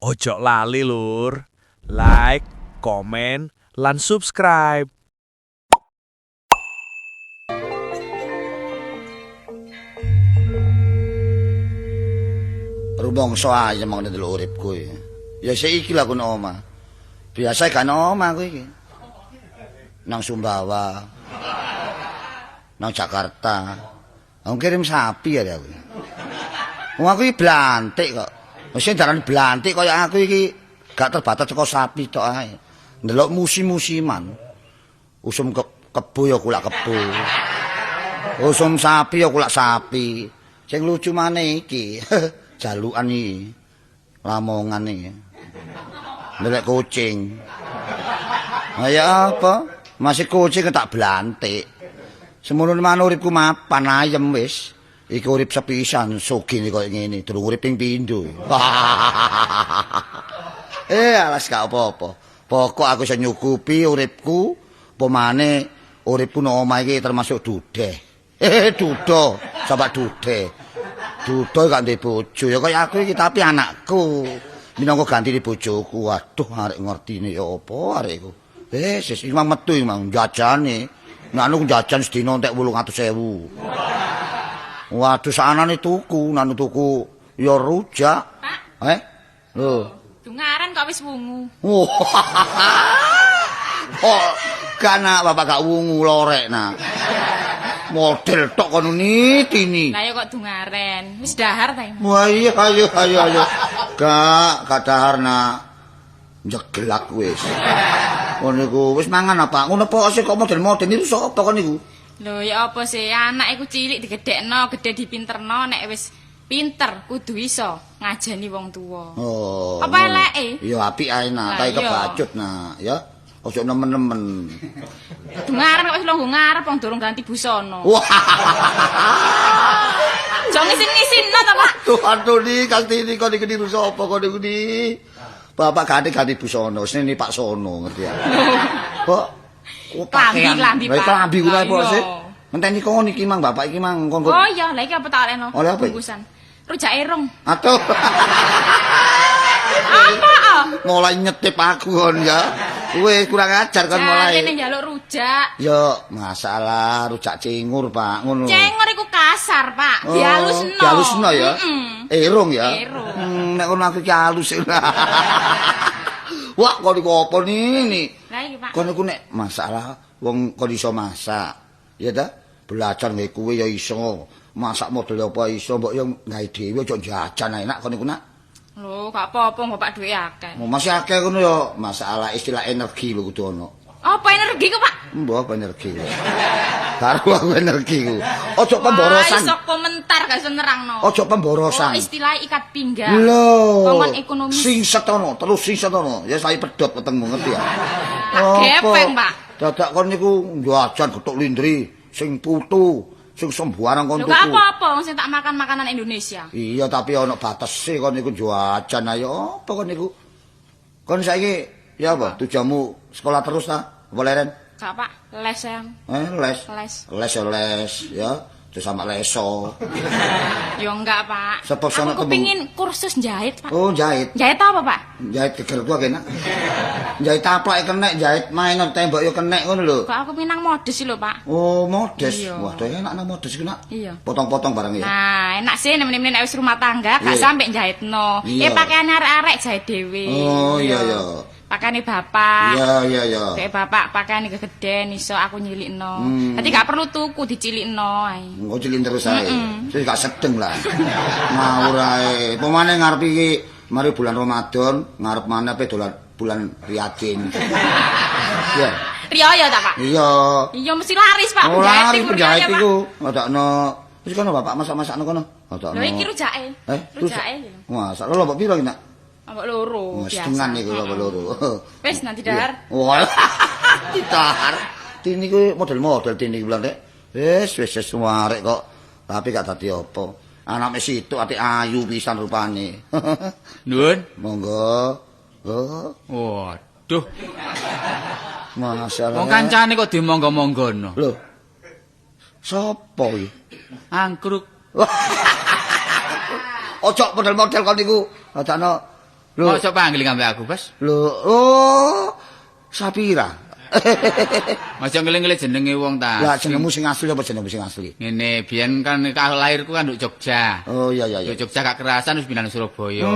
Ojo lali lur, like, komen, lan subscribe. Rumangsa ayem mangene ndelok uripku iki. Ya saiki lha kono omah. Biasa kan omah aku iki. Nang Sumbawa. Nang Jakarta. Aku kirim sapi ya aku. Wong aku iki blantik kok. Mesti darani blantik kaya aku iki gak terbatas saka sapi tok ae. Ndelok musim-musiman. Usum kebo ya kulak kebo. Usum sapi ya kulak sapi. Sing lucu maneh iki. Jalukan iki. Lamongan iki. Ndelok kucing. Ya apa? Masih kucing tak blantik. Semono manut uripku mapan ayem wis. Iki urip sepisan sugih koyo ngene, durung urip ping pindho. Alas gak apa-apa. Pokok aku iso nyukupi uripku, pemane uripku nang omah iki termasuk dudeh. Dudo, sampe dudeh. Dudo gak ndek bojo ya kaya aku iki tapi anakku. Minangka gantine bojoku. Waduh arek ngertine ya apa arek iku. Wis iki mang metu iki mang jajane. Nek anu jajan sedina entek 800.000. Waduh sanane tuku, nanu tuku ya rujak. Pak. Lho. Dungaran kok wis wungu. Oh, kana bapak gak wungu lorek nak. Model tok kono nitini. Lah ya kok dungaren. Wis dahar ta. Wah iya ayo. Gak dahar nak. Jegelak wis. Ngono iku wis mangan apa? Ngono apa sih kok model-model niku sapa kon niku? Lho ya apa sih anak iku cilik digedhekno, gedhe dipinterno nek wis pinter kudu iso ngajeni wong tuwa. Oh. Apa eleke? Ya apik ae nak, kae kebacut nak, ya. Ojo nemen-nemen. Dungaren kok wis longgo ngarep wong durung ganti busana. Wah. Jong isin-isinno to, Pak. Aduh ni Kang Tini kok iki niru sapa kok niku ni? Bapak ganti busana, sini Pak Sono ngerti ya. Kok Klambi, Pak. Klambi kuwi apa sih? Ngenteni kon iki mang bapak iki mang kon. Oh iya, lha iki apa tak olehno? Oleh apa? Bungkusan. Rujak erong. Aduh. Apa? Mulai nyetip aku kon ya. Wis kurang ajar kon mulai. Nek njaluk rujak. Yo, masalah rujak cingur, Pak, ngono. Cengur iku kasar, Pak. Dihalusno. Dihalusno ya. Erong ya. Erong. Nek kon aku ki halus. Wah, kok iku apa ni? Lah iki, Pak. Kon iku nek masalah wong kon iso masak, ya ta? Belajar nggae kuwe ya iso. Masak model apa iso, mbok yo gawe dhewe aja jajan enak kon iku nak. Lho, gak apa-apa bapak duwe akeh. Masih akeh ngono ya, masalah istilah energi lho kudu ono. Apa energi kok, Pak? Mbok apa energi. Karo aku energi ku. Ojo pemborosan. Iso komentar gak iso nerangno. Ojo pemborosan. Oh, istilah ikat pinggang. Lho. Kongkon ekonomis. Sing setono, terus sing setono. Ya saya pedot ketemu ngerti ya. Gepeng, Pak. Dadak kon niku jajan gethuk lindri, sing putu, sing sembarang kon Lho, tuku. gak apa-apa wong sing tak makan makanan Indonesia. Iya, tapi ana batese kon niku jajan ayo apa kon niku? Kon saiki ya apa? Tujuanmu sekolah terus ta? Apa leren? Gak, Pak. Les yang. Les. Les. Les ya. Terus sama leso. Yo enggak, Pak. Sepok sono Aku kepingin kursus jahit, Pak. Oh, jahit. Jahit apa, Pak? Jahit geger gua kena. Jahit taplak kenek, jahit mainan tembok yo kenek ngono lho. Kok aku pinang modus sih lho, Pak. Oh, modus. Iya. Waduh, enak nang modus iku nak. Iya. Potong-potong barang ya. Nah, enak sih nemen-nemen nek wis rumah tangga gak Iya. sampe jahitno. Iya. Pakaian arek-arek jahit dhewe. Oh, iya. Pakaiane bapak. Iya. Kayak bapak pakaian kegeden iso aku nyilikno. Dadi gak perlu tuku dicilikno ae. Engko cilin terus ae. Wis gak sedeng lah. Ngawur ae. Pemane ngarep iki mari bulan Ramadan, ngarep maneh pe dolan bulan Riyadin. Iya. Riyo ta, Pak? Iya. Iya mesti laris, Pak. Oh, lari Riyo, penjahit Pak. iku. Ngadakno wis kono bapak masak-masakno kono. Ngadakno. Lho iki rujake. Rujake. Masak lho mbok piro iki nak? Ambek loro biasa. Setengah niku lho loro. Wis nanti dahar. Wah. Didahar. Tini ku model-model tini bulan rek. Wis suarek kok. Tapi gak dadi apa. Anake situk ati ayu pisan rupane. Nuwun. Monggo. Oh, Waduh, masalah. wong kancane kok dimonggo-monggono. Lho. Sopo iki? Angkruk. Ojo model-model kon niku. Adakno Lho. Mosok panggil ambek aku, Bas? Lho, oh. Sapira. Mosok ngeling-eling jenenge wong ta. Lah jenengmu sing asli apa jenengmu sing asli? Ngene, biyen kan lahirku kan nduk Jogja. Oh iya iya iya. Nduk Jogja gak kerasan wis pindah nang Surabaya.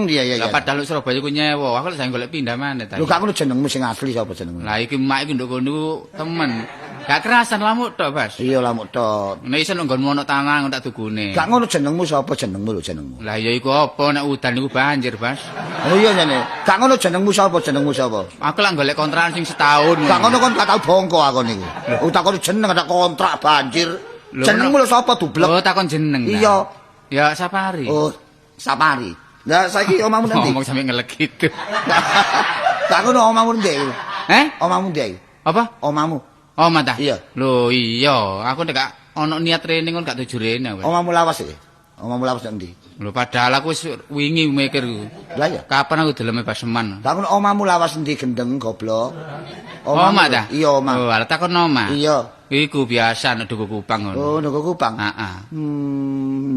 Iya iya iya. Lah padahal nang Surabaya ku nyewa, aku lek jane golek pindah maneh ta. Lho gak ngono jenengmu sing asli sapa jenengmu? Lah iki mak iki nduk kono temen. Gak kerasan lamuk tok, Bas. Iya lamuk tok. Nek iso nggonmu ono tangan tak dugune. Gak ngono jenengmu sapa jenengmu lho jenengmu. Lah ya iku apa nek udan iku banjir, Bas. Oh iya jane. Gak ngono jenengmu sapa jenengmu sapa. Aku lak golek kontrakan sing setahun. Gak ngono kon gak tau bongko aku niku. Utakon jeneng ada kontrak banjir. Lho, Jenengmu lho sapa dublek? Oh, takon jeneng. ta? Iya. Ya Sapari. Oh, Sapari. Lah saiki omahmu ndi? Ngomong sampe ngelek gitu. Gak ngono omahmu ndi? Omahmu ndi? Apa? Omahmu. Oh, mata. Iya. Lho, iya. Aku nek gak ono niat training kon gak tuju rene. Wes. Omahmu lawas iki. Omahmu lawas ndi? Lho, padahal aku wis wingi mikir. Lah ya. Kapan aku deleme Baseman? Gak ngono omahmu lawas ndi gendeng goblok. Omah ta? Iya omah. Oh, ala takon omah. Iya. Iku biasa nek Duku Kupang ngono. Oh, nek Kupang. Heeh.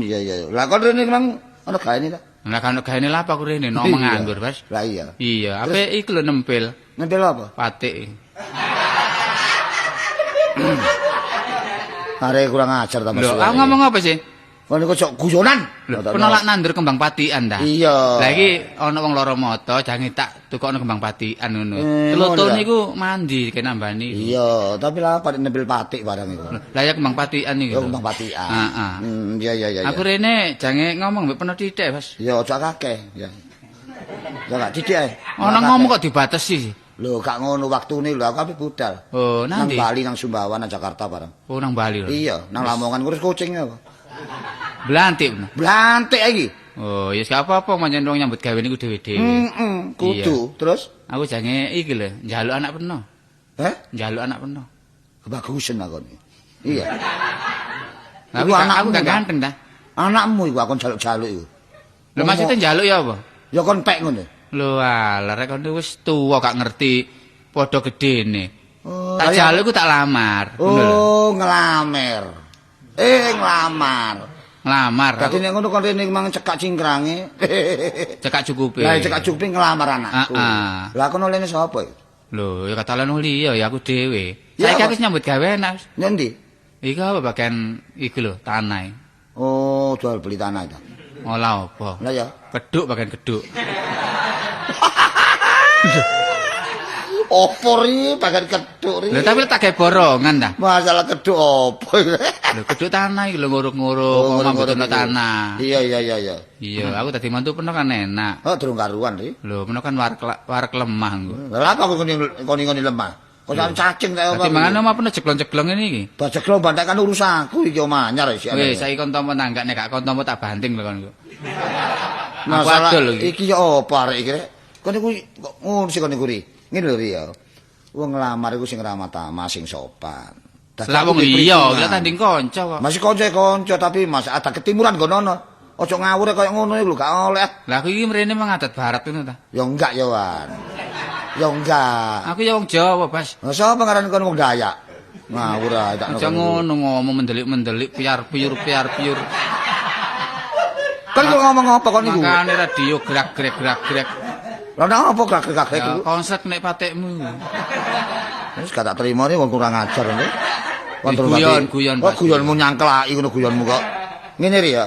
Iya iya. Lah kon rene memang ono gaene ta? Lah kan gaene lha apa aku rene no nganggur, Bas. Lah iya. Iya, ape iku lho nempel. Nempel apa? Patik. Arek kurang ajar ta Mas. Lho, aku ngomong apa sih? Kon niku cok guyonan. Penolak nandur kembang patian dah. Iya. Lah iki ana wong loro mata jange tak tukokno kembang patian ngono. ngono Telotone ta? niku mandi kene nambani. Iya, tapi lah pada nempel patik barang itu. Lah ya kembang patian iki. Ya kembang patikan. Heeh. Iya iya iya. Aku rene jange ngomong mbek peno titik, Bas. Ya aja kakek, ya. Ya gak titik ae. Ana ngomong kok dibatesi. Lho, gak ngono waktune lho, aku ape budal. Oh, Nang nanti. Bali, nang Sumbawa, nang Jakarta bareng. Oh, nang Bali lho. Iya, nang Lamongan ngurus kucing apa. Blantik. bener. Blantik iki. Oh, ya gak apa-apa pancen wong nyambut gawe niku dhewe-dhewe. Kudu. Terus? Aku jange iki lho, njaluk anak peno. Heh? Njaluk anak peno. Kebagusan aku nih. Iya. Aku Iku anakmu, aku gak ta? ganteng ta. Anakmu iku aku jaluk-jaluk iku. Lho maksudnya njaluk ya apa? Ya kon pek ngono. Lho alah rek kono wis tuwa gak ngerti padha gedene. Oh, Tak lah ya. jaluk ku tak lamar. Ngono lho. Oh, ngelamer. Nglamar. Nglamar. Dadi nek ngono kon rene mang cekak cingkrange. Cekak cukupe. Lah cekak cukupe nglamar anakku. Heeh. Lah kono lene sapa iki? Lho ya kata lan liya ya aku dhewe. Ya, Saiki apa? aku nyambut gawe enak. Nendi? Iku apa bagian iku lho tanah. Oh, jual beli tanah itu. Olah apa? Lah ya. Keduk bagian keduk. Opo ri bagian keduk ri. Lho tapi tak gawe borongan ta. Masalah keduk opo iki? Lho keduk tanah iki lho nguruk-nguruk omah butuhno tanah. Iya iya iya iya. Iya, aku tadi mantu peno kan enak. Oh, durung karuan ri. Lho, peno kan warek lemah nggo. Lah apa kok ngoni lemah? Kok sampe cacing ta apa? Dadi mangane omah peno jeglong-jeglong ngene iki. Bajak lo bantakan urusanku iki omah anyar iki. Wis saiki kon tampa tangga nek gak kon tampa tak banting lho kon. Masalah adol iki. iki ya apa arek iki rek? Kon niku kok ngono sih kon niku ri. Ngene lho ri ya. Wong nglamar iku sing ramah tamah sing sopan. Dadi Lah aku wong diberi liya, perhitungan. kita tanding kanca kok. Masih kanca tapi mas ada ketimuran gono. Ojo ngawur kaya ngono iku lho gak oleh. Lah aku iki mrene mang adat barat ngono ta. Ya enggak ya Wan. Ya enggak. Aku ya wong Jawa, Bas. Lah sapa ngaran kon wong Dayak? Ngawur ae tak Aja ngono ngomong mendelik-mendelik piar-piur. Kon kok ngomong apa kon niku? Makane radio gerak-gerak. Lah nang apa gak-gak Ya iku? konslet nek patekmu. Wis gak tak terima nih wong kurang ajar ngono. Kon terus Guyon, Oh, Mas. guyonmu nyangklaki ngono guyonmu kok. Ngene ri ya.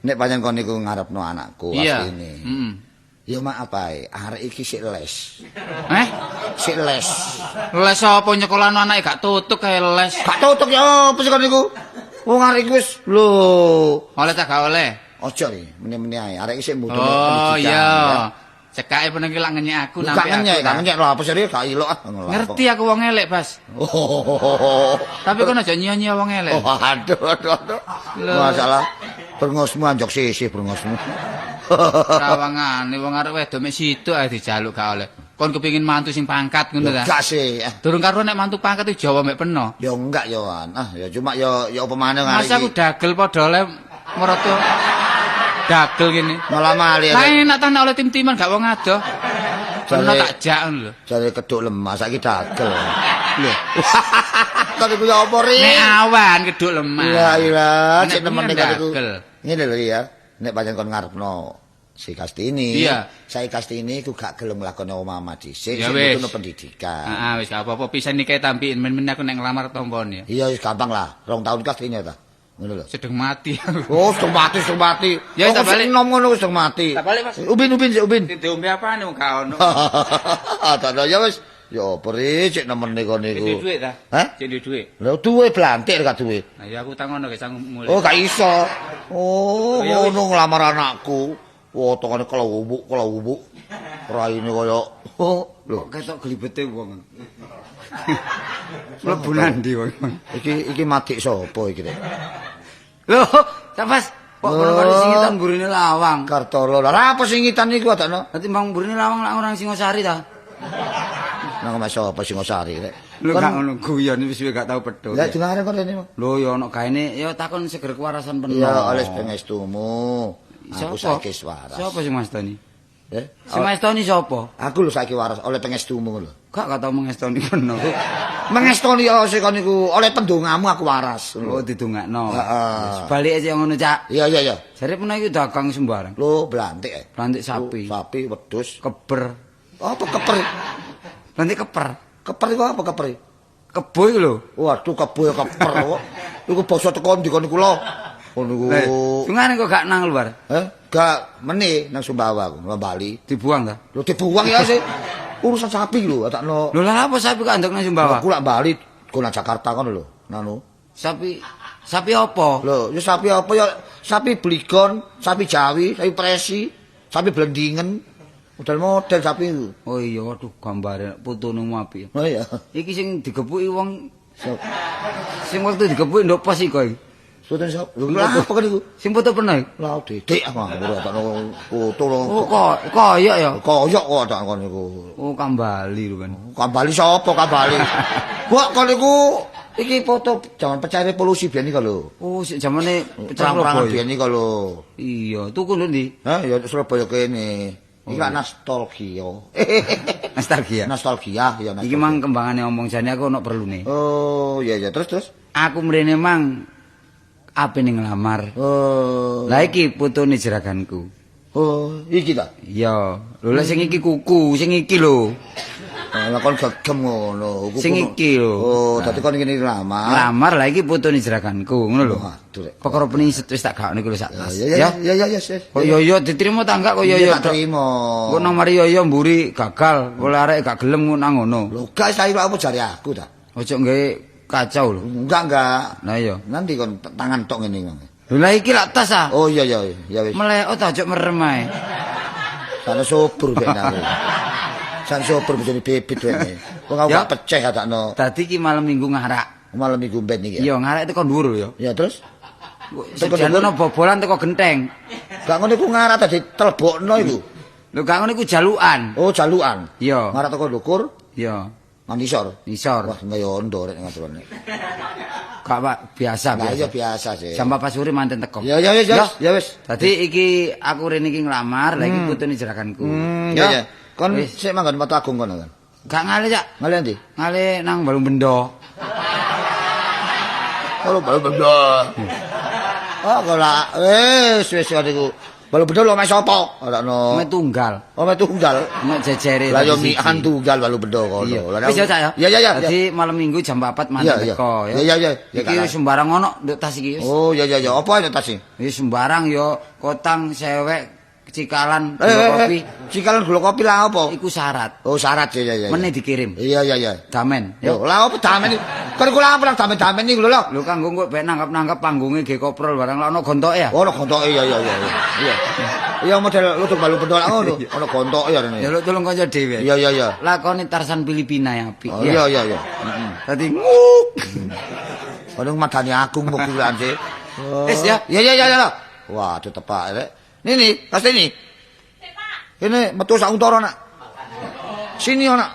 Nek pancen kon niku ngarepno anakku Iya. asline. Heeh. Ya mak apae, arek iki sik les. Eh? Sik les. Les apa nyekolahno anake gak tutuk kae les. Gak tutuk ya apa sih kon niku? Wong arek iki wis lho. Oleh tak gak oleh. Ojo ri, meneh-meneh ae. Arek iki sik mudune Oh iya. Cekake peno iki lak ngenyek aku Gak ngenyek, gak ta. ngenyek lho apa sih ri gak ilok ah. Ngerti aku wong elek, Bas. Oh. Tapi kon aja nyanyi wong elek. Oh, aduh. Masalah brengosmu anjok sisih brengosmu. Rawangane wong arek wedok mek situk ae dijaluk gak oleh. Kon kepengin mantu sing pangkat ngono ta. Gak sih. Durung karo nek mantu pangkat iki Jawa mek peno. Ya enggak ya Wan. Ah ya cuma ya apa maneh arek Masa aku dagel padha oleh meroto dagel gini. malah mali Lah arek. enak ta nek oleh tim-timan gak wong adoh. Peno Jare- tak jak ngono lho. Jare keduk lemah saiki dagel. Lho, Tapi ku ya apa ri? nek awan keduk lemah. Iya iya, Nek cek nemen bengi nek aku. dagel. Ngene lho ya. Nek pancen kon ngarepno Si Kastini. Iya. Saya Kastini ku gak gelem nglakoni omah dhisik, Ya sing wis. butuh pendidikan. Heeh, wis gak apa-apa pisan nikahe tampiin men aku nek nglamar tombone. Iya wis gampang lah. 2 tahun Kastini ta. Ngono lho. Sedeng mati. Oh, sedang mati. Ya, tak balik. Nom ngono wis sedang mati. Tak balik, Mas. Ubin. Diombe apane wong gak ono. Tak ya wis. Ya peri cek nemen niku niku. Cek duit ta? Hah? Cek duit. Lho duwe blantik gak duwe. Nah, ya aku tangono ge sang mulai. Oh, gak iso. Oh, Ya wis. ngono nglamar anakku. Wotongane kelubuk. Raine kaya lho. Ketok glibete wong. Mlebu nandi wong. Iki mati sapa iki rek? Lho, Tapas, kok kono singitan burine lawang. Kartolo. Lah apa singitan niku adakno? Dadi mbang burine lawang lak orang Singosari ta? Nang mas sapa Singosari rek? Lho gak ngono guyon wis gak tau pedhot. Lah dengare kok rene. Lho ya ono gaene ya takon seger kewarasan penuh. Ya oleh pengestumu. Aku Sapa? saiki waras. Sapa sing mastoni? Eh? Sing mastoni sapa? Aku lho saiki waras oleh pengestumu lho. Gak tau mengestoni kono. Mengestoni ya sik niku oleh pendongamu aku waras. Oh didongakno. Heeh. Balik aja ngono, Cak. Iya. Jare pun iki dagang sembarang. Lho blantik. Plantik sapi, Sapi wedhus. keber. Apa keper? Plantik keper. Keper iku apa keper? Kebo iku lho. Waduh kebo ya keper kok. Iku basa teko ndi kon niku lho. Kon niku. Sungane kok gak nang luar. Gak meneh nang Sumbawa nang Bali. Dibuang ta? Lho dibuang ya sih. Urusan sapi lho takno. Lho lah apa sapi kok andok nang Sumbawa? Aku lak Bali kon nang Jakarta kono lho. Nanu. Sapi apa? Lho, ya sapi apa ya? Sapi bligon, sapi Jawi, sapi presi, sapi blendingen. Model-model sapi itu. Oh iya, waduh gambare putune apik. Oh iya. Iki sing digepuki wong sing waktu digepuki ndok pos iku. Soten sapa? Lho apa kan iku? Sing foto pernah. Lah dedek apa ora takno foto lho. Oh koyok ya. Koyok kok tak kon niku. Oh Kambali lho kan. Kambali sapa Kambali? Kok kon niku iki foto jaman pecah revolusi biyen iki lho. Oh sik jamane Perang-perangan biyen iki lho. Iya, tuku lho ndi? Hah, ya Surabaya kene. Iki lak nostalgia. Nostalgia. Nostalgia ya. Iki mang kembangane omong jane aku ono perlune. Oh, iya terus. Aku mrene mang ape ning nglamar. Oh. Lah iki putune jeraganku. Oh, iki ta. Iya, lho lah sing iki kuku, sing iki lho. Lah kon gegem ngono. Sing iki lho. Oh, dadi kon ngene lamar. Nglamar lah iki putune jeraganku, ngono lho. Waduh. Rek. Perkara peniset wis tak gakne kuwi sak tas. Ya. Kok yo diterima ta enggak kok yo Iya tak terima. Kok nomor yo mburi gagal, oleh arek gak gelem ngono. Lho, gak saiki apa jare aku ta? Ojo nggae kacau lho. Enggak. Nah iya. Nanti kon tangan tok ngene. Lho lah iki lak tas ah. Oh iya wis. Meleot ojo merem ae. Sana subur ben aku. Sana subur bisa bibit wene. Kok aku Ya. gak pecah takno. Dadi iki malam Minggu ngarak. Malam minggu ben iki. Iya, ngarak teko dhuwur ya. Ya terus Sejono bobolan teko genteng. gak ngono iku ngarat tadi telebokno iku. Lho gak ngono iku jalukan. Oh, jalukan. Iya. Ngarat teko ndukur, Iya, nang isor. nisor. Wah, ngayo ondo rek ngaturane. Gak Pak, biasa Lah iya biasa. biasa sih. Jam 4 sore manten teko. Ya wis. Dadi iki aku rene iki nglamar, lah iki putune jeraganku. Ya. Kon Wis. sik manggon Mata Agung kono kan. Gak ngale, Cak. Ngale ndi? Ngale nang Balung Bendo. Kalau balu bendo. Oh, kalau wis niku. Balu bendo lho mek sapa? Ora ono. Mek tunggal. Oh, mek tunggal. Mek jejere. Lah yo tadi siji. mikan tunggal balu bendo Iya. kono. Wis ya, Cak ya. Iya. Dadi malam Minggu jam 4 manten Iya. teko ya. Iya. Ya, Iki kalah. sembarang ono nduk tas iki wis. Oh, ya. Apa itu tas iki? Wis sembarang yo kotang sewek cikalan gula kopi. Cikalan gula kopi lah apa? Iku syarat. Oh, syarat ya. Meneh dikirim. Iya. Damen. Yo, lah apa damen iki? Kan kula apa lah damen iki lho lho. Lho kanggo kok ben nanggap-nanggap panggunge ge koprol barang lah ono gontoke ya. Ono gontoke iya. Iya model lutuk balu bendo lah ngono. Ono gontoke ya rene. Ya lu tolong kanca dhewe. Iya. Lakoni Tarsan Filipina ya apik. Oh, iya. Dadi nguk. Ono madani agung kok kulan sih. Wis ya. Iya. Waduh tepak rek. Nini, kas ini. Ini metu sak untara nak. Sini ana.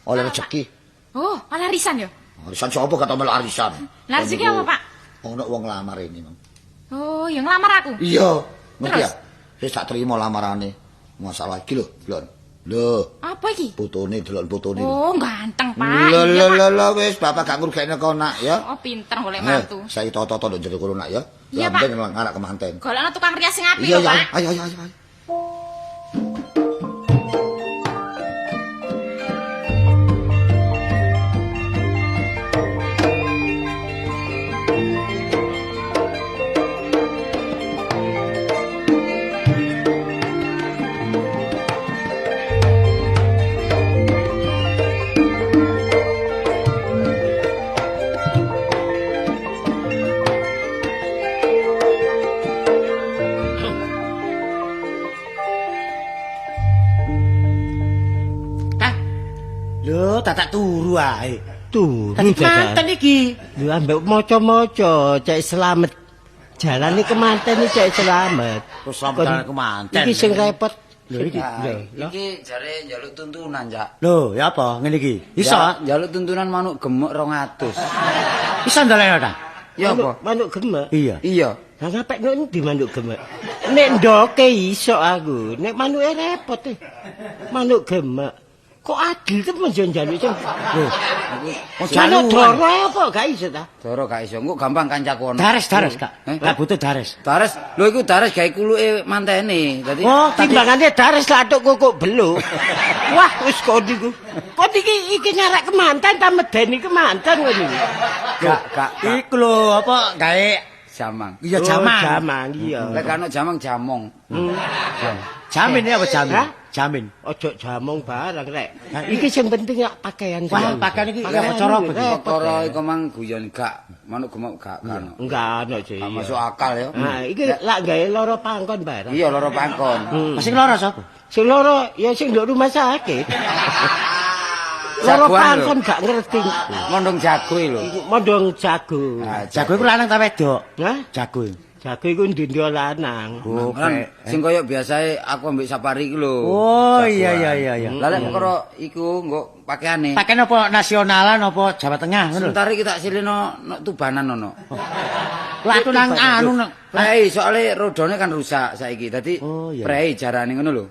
Oleh rezeki. Oh, malah arisan ya. Arisan sapa kata melu arisan? Lah rezeki apa, Pak? Ono wong lamar ini, Mang. Oh, yang ngelamar aku. Iya, ngerti ya? Terus? Wis tak terima lamarane. Masalah iki lho, Blon. Lho, Apa iki? fotone delok fotone. Oh, ganteng, Pak. Lho, Iya, Pak. lho, wis bapak gak ngurgekne kok nak ya. Oh, pinter golek mantu. Saya toto-toto nduk jero kono nak ya. Iya, Pak. Lamben anak kemanten. Golekno tukang rias sing apik Iya, lho, Pak. ayo. Lho, tak turu ae. Turu Tadi manten iki. Lho ambek maca-maca cek selamat. Jalane kemanten iki cek selamat. Terus selamat kemanten. Iki sing repot. Lho iki. Iki jare njaluk tuntunan, Cak. Lho, ya apa ngene iki? Iso? Njaluk tuntunan manuk gemuk 200. Iso ndalene ta? Ya apa? Manuk gemek. Iya. Iya. Lah ngapek nek ndi manuk gemek? Nek ndoke iso aku, nek manuke repot e. Manuk gemek. Kok adil temen yo njaluk sing. Lho, manuk doro apa gak iso ta? Doro gak iso, engko gampang kancaku ono. Dares, Kak. Lah butuh dares. Dares, lho iku dares gawe kuluke mantene. Dadi Oh, timbangane dares latuk kukuk beluk. Wah, wis kok niku. Kok iki nyarek kemanten ta medeni kemanten ngono iki. gak Iku lho apa gawe jamang. iya Oh, jamang. jamang iya. Lek ana jamang jamong. Jamin ya apa jamin? Hah? Jamin. Ojo jamong barang rek. Iki sing penting ya pakaian. Wah, pakaian iki cara Perkara iku mang guyon gak, manuk gemuk gak kan. Enggak ono sih. Gak masuk akal ya. Nah, iki lak gawe loro pangkon barang. Iya loro pangkon. Sing lara sapa? Sing loro ya sing nduk rumah sakit. Loro Jagoan lho. pangkon gak ngerti. Mondong jago lho. Mondong jago. Jago iku lanang ta wedok? Hah? Jago. Jago iku ndindho lanang. Oh, Kan sing koyo biasae aku ambek Sapari iki lho. Oh, iya. Lah lek perkara iku nggo pakaiane. Pakaian apa nasionalan apa Jawa Tengah ngono. Sebentar iki tak silino nok tubanan ono. Lah aku nang anu nang Prei soalnya rodone kan rusak saiki. Dadi Oh, iya. prei jarane ngono lho.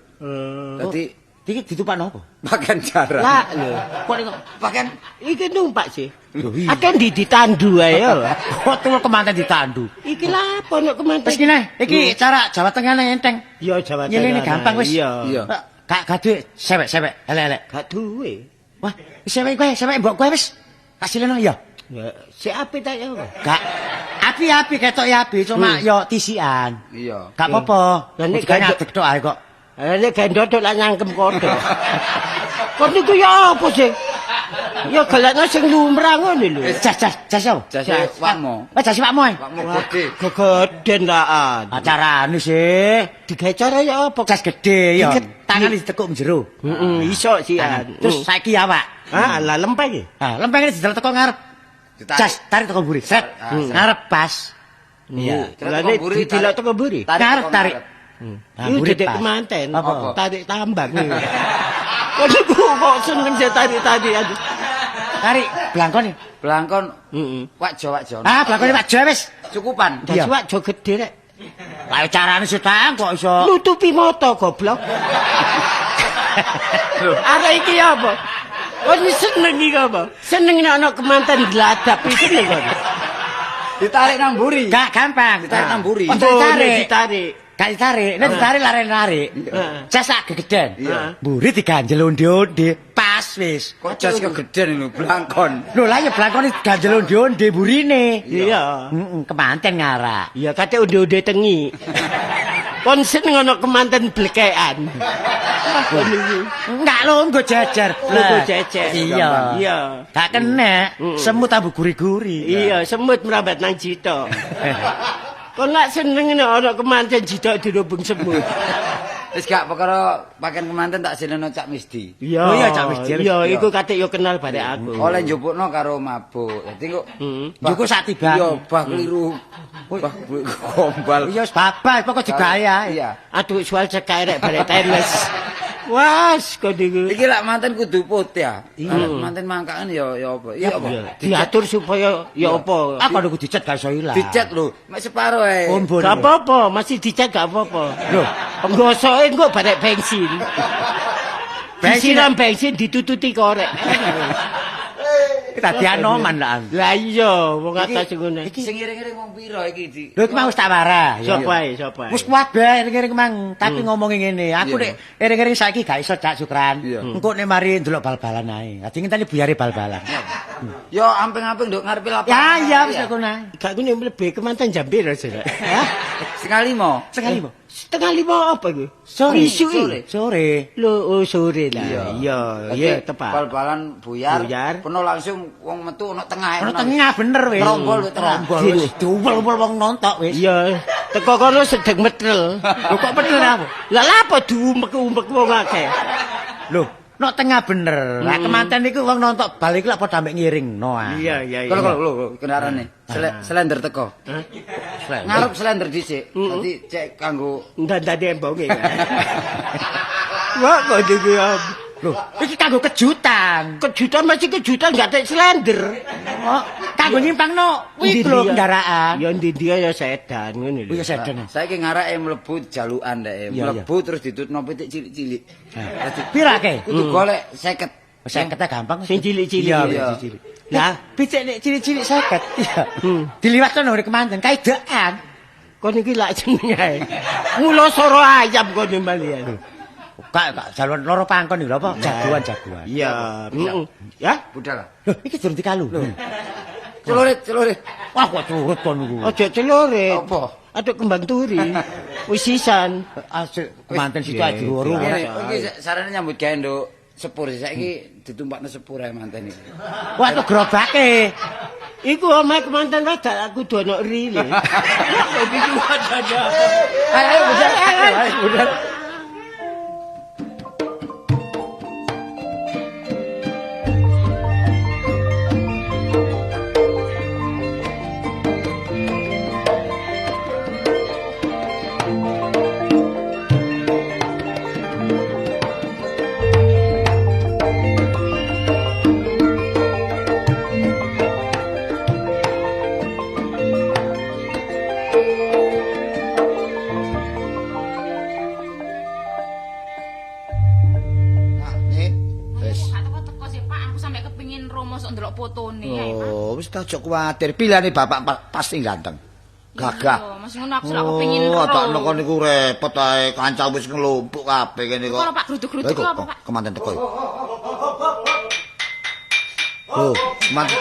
Dadi iki ditupakno apa? pakaian jarang. Lah lho. Kok iku Pakaian Iki numpak sih. Lho, iya. Akan ditandu ae ya. kok tulur kemanten ditandu. Iki lah apa nek kemanten. Wis ngene, iki cara Jawa Tengah nang enteng. Ya Jawa Nyelini Tengah. gampang wis. Iya. Iya. Gak duwe sewek-sewek, elek-elek. Gak duwe. Wah, sewek kowe, sewek mbok kowe wis. Kasileno ya. Ya, si apik ta ya. Gak api-api ketok ya api, cuma yo tisian. iya. Gak apa-apa. Lah, nek Gak gandok- ngadeg tok ae kok. Nek gendot lak nyangkem kodho. Kok niku ya apa sih? Ya galakno sing lumrah ngono lho. Jas yo. Jase wakmo. Jas wakmu ae. Wakmo gede. Gegeden lakan. Acarane sih. Digawe cara ya apa? Jas gede ya. Iket. Tangan ditekuk njero. Heeh, iso sih. Terus saiki awak. ah, lah lempeng iki. Ah, lempeng didel teko ngarep. Jas tarik teko mburi. Set. Ngarep pas. Iya. Lah nek didelok teko mburi. Ngarep tarik. Nah, Iku mburi dedek pas. kemanten. Apa? Tarik tambang. Kok niku kok seneng saya tarik-tarik aduh. Tarik blangkon. Blangkon Heeh. wakjo. Ah, blangkone Pak Jo wis. Cukupan. Dadi wak jo gede rek. Lah carane sutang kok iso. Nutupi mata goblok. Arek iki apa? Kok wis seneng iki apa? Seneng nek ana kemanten gladap iki seneng kok. Ditarik nang mburi. Gak gampang. Ditarik nang mburi. Oh, Boleh ditarik. ditarik. Gak ditarik. Nek ditarik lari-lari. Jas sak gegeden. Mburi diganjel onde-onde. Pas wis. Kok jas kegeden lho blangkon. Lho lah ya blangkon diganjel onde-onde burine. Iya. Kemanten ngarak. Iya kate onde-onde tengi. Kon seneng ana kemanten blekekan. Enggak lho, nggo jejer. Nggo jejer. Iya. Iya. Gak kena. Semut ambu guri-guri. Iya, semut merambat nang jitok. Kon lak seneng nek ana kemanten jitok dirubung semut. Wis gak perkara pakaian kemanten tak sileno Cak Misdi. Iya. Oh iya, Cak Wisdi. Iya, iku kate yo kenal barek aku. Oleh njupukno karo mabuk. Dadi kok Njuku sak tiba. Iya, bah keliru. Bah gombal. Iya wis babas pokok digawe ae. Iya. Aduh, soal cekai rek barek tenis. Was, kok niku. Iki lak manten kudu putih ya. Lek manten mangkakan ya apa? Iya apa? Diatur supaya ya apa? Apa niku dicet gak iso ilang. Dicet lho, mek separo ae. Ombon. Gak apa-apa, masih dicek gak apa-apa. Lho, nggosoke engko barek bensin. Bensin ditututi korek. Tadi anoman lah. Lah iya, wong atas ngono. Sing ngiring-ngiring wong pira iki di. Lho iki mau wis tak warah. Sapa ae, sapa ae. Wis kabeh iring-iring mang, tapi ngomongi ngene, aku nek iring-iring saiki gak iso Cak Sukran. Engko nek mari ndelok bal-balan ae. Dadi ngenteni buyare bal-balan. Yo amping-amping nduk ngarepe lapangan. Ya iya wis aku nae. Gak ngene lebih kemanten jam pira sih? Setengah 5. Sekali po. Setengah 5 apa iku? Sore. Sore. Sore. Lho, sore lah. Iya, tepat. Bal-balan buyar. Buyar. Penuh langsung wong metu ono tengah. Ono tengah bener wis. Rombol wis tengah. Rombol wis diumpul-umpul wong nontok wis. Iya, teko kono sedek metrel. Lho kok bener apa? Lah lha apa diumpek-umpek wong akeh? Lho, nok tengah bener. Lah kemanten niku wong nontok bal iku lak padha mek ngiring no. Iya, iya, iya. Kalau kendaraane. Slender teko. Ngarep slender dhisik. Dadi cek kanggo Ndandane embonge. Wah, kok iki Lho, iki kanggo kejutan. kejutan masih kejutan gak tek slender. Oh, kanggo nyimpangno kuwi lho kendaraan. Ya ndi dia ya sedan ngono lho. Oh ya sedan. saiki ngarake mlebu jalukan ndek. Iya, Mlebu terus ditutno pitik cilik-cilik. Dadi Pira ke? kudu golek 50. 50 gampang. Sing cilik-cilik. Iya, Iya. cilik. Lah, picek nek cilik-cilik 50. Iya. Diliwatno nang kemanten kaedakan. Kon iki lak jenenge ae. Mula soro ayam kon malian. Kak jalur loro pangkon iki lho apa? Jagoan-jagoan. Iya, ya. Budal. Lho, iki durung dikalu. Celurit. Wah, kok curut kon niku. Ojo celurit. Apa? Aduk kembang turi. Wis sisan. Asik kemanten situ aja loro. Iki sarane nyambut gawe nduk sepur saiki ditumpakno sepur ae manten iki. Wah, itu gerobake. Iku omahe kemanten wedak aku dono rile. Iki wadana. Ayo, budal. Gak teko-teko sih, Pak. Aku sampe kepengin romo sok ndelok fotone ae, Pak. Oh, wis tak ojo kuwatir. Pilihane bapak pasti ganteng. Gagah. Iya, Mas ngono aku lak kepengin Oh, ro. tak noko niku repot ae, kanca wis ngelumpuk kabeh kene kok. Kok Pak gruduk-gruduk apa, Pak? Kemanten teko. Oh, kemanten.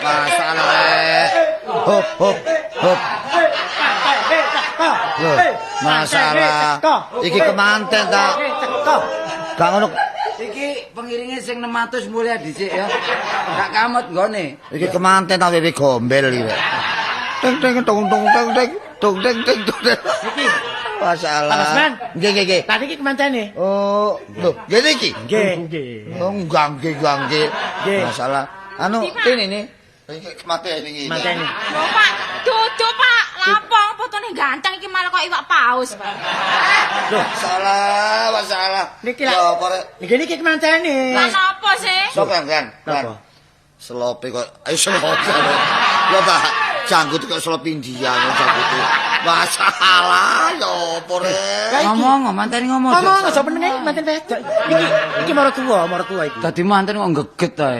Masalah. Hop. Loh, masalah. Iki kemanten ta? Gak ngono. Iki pengiringe sing 600 mulai dhisik ya. Gak kamot nggone. Iki kemanten ta wewe gombel iki. Teng tung. Iki masalah. Pak Masman. Nggih. Tadi iki kemantene? Oh, lho, ngene iki. Nggih. Oh, gangge. Masalah. Anu, ini nih. Iki kemanten iki. Mantene. Lho, Pak, dudu, Pak. Lampong fotone ganteng iki malah kok iwak paus, Pak. Masalah. Niki Ya, lah. apa rek? Niki kemantene? Lah napa sih? Sok kan. Napa? Selope kok. Ayo selope. Ya ta, janggut kok selop India janggut. Masalah ya apa rek? Ngomong, manten ngomong. Ngomong aja penenge manten wedok. Iki mara tuwa iki. Dadi manten kok geget ae.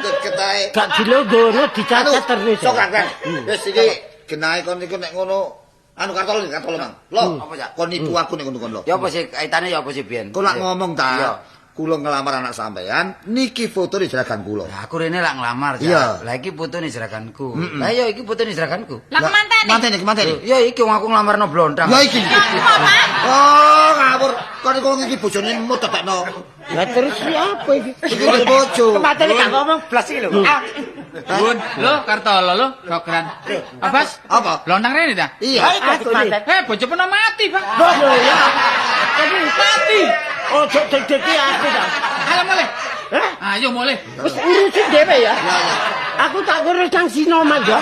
Deket ae. Gak dilonggono dicacat terus. Sok kan. Wis iki genahe kon niku nek ngono anu kartol Mang. Loh, apa ya? Kon nipu aku nek ngono kon lho. Ya apa sih kaitane ya apa sih biyen? Kok lak ngomong ta? Iya. Kula ngelamar anak sampean, niki foto di jeragan kula. Lah aku rene lak nglamar Iya. Lah iki fotone jeraganku. Lah iya iki fotone jeraganku. Lah kemantene? Kemantene. Ya iki wong aku nglamarno blondang. Ya iki. Oh, ngawur. Kon iku iki bojone mut tetekno. Lah terus apa iki? Iki bojo. Kemantene gak ngomong blas iki lho. Bun, lo Kartolo lo, Sokran. Abas, Apa? lontang rene ta? Iya. Iki kemantene. Bojo pernah mati, Pak. Loh ya. Mati. Ojo dek-deki aku ta. Ayo mulai. Ayo mulai. Wis urusin dhewe ya. Aku tak ngurus nang Sinoman ya.